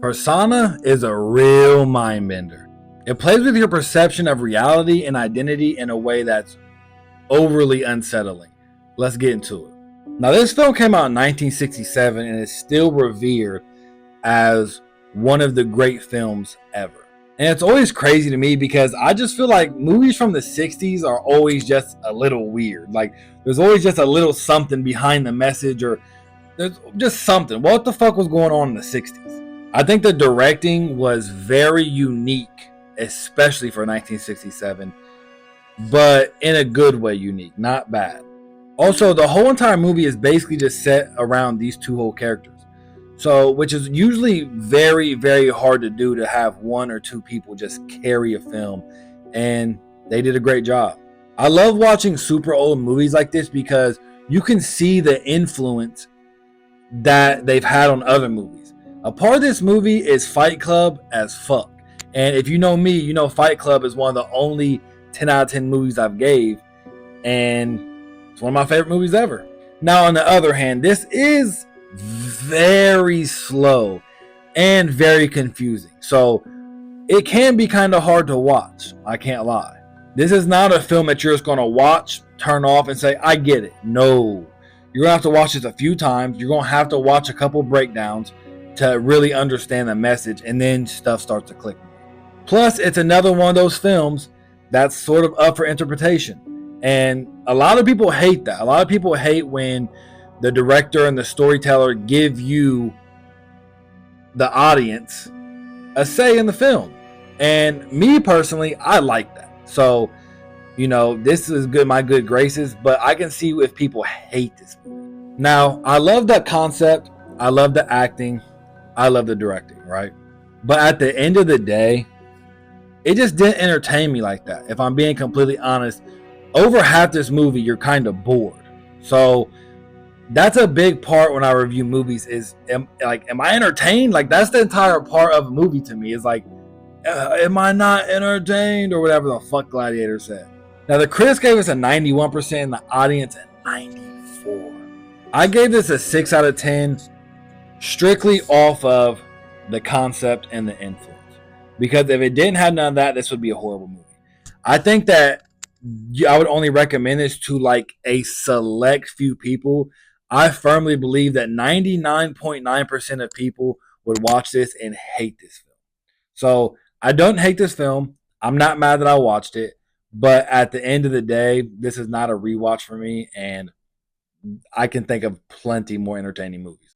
Persona is a real mind bender. It plays with your perception of reality and identity in a way that's overly unsettling. Let's get into it. Now, this film came out in 1967 and is still revered as one of the great films ever. And it's always crazy to me because I just feel like movies from the 60s are always just a little weird. Like, there's always just a little something behind the message, or there's just something. What the fuck was going on in the 60s? I think the directing was very unique, especially for 1967, but in a good way unique, not bad. Also, the whole entire movie is basically just set around these two whole characters. So, which is usually very, very hard to do, to have one or two people just carry a film, and they did a great job. I love watching super old movies like this because you can see the influence that they've had on other movies. A part of this movie is Fight Club as fuck. And if you know me, you know Fight Club is one of the only 10 out of 10 movies I've gave, and it's one of my favorite movies ever. Now, on the other hand, this is very slow and very confusing. So it can be kind of hard to watch. I can't lie. This is not a film that you're just going to watch, turn off, and say, I get it. No. You're going to have to watch this a few times. You're going to have to watch a couple breakdowns to really understand the message, and then stuff starts to click. Plus, it's another one of those films that's sort of up for interpretation. And a lot of people hate that. A lot of people hate when the director and the storyteller give you, the audience, a say in the film. And me personally, I like that. So, this is good, my good graces, but I can see if people hate this movie. Now, I love that concept. I love the acting. I love the directing, right? But at the end of the day, it just didn't entertain me like that. If I'm being completely honest, over half this movie, you're kind of bored. So that's a big part when I review movies is, am I entertained? Like, that's the entire part of a movie to me, is like, am I not entertained, or whatever the fuck Gladiator said. Now, the critics gave us a 91% and the audience a 94. I gave this a 6 out of 10 strictly off of the concept and the influence. Because if it didn't have none of that, this would be a horrible movie. I think that I would only recommend this to like a select few people. I firmly believe that 99.9% of people would watch this and hate this film. So I don't hate this film. I'm not mad that I watched it. But at the end of the day, this is not a rewatch for me. And I can think of plenty more entertaining movies.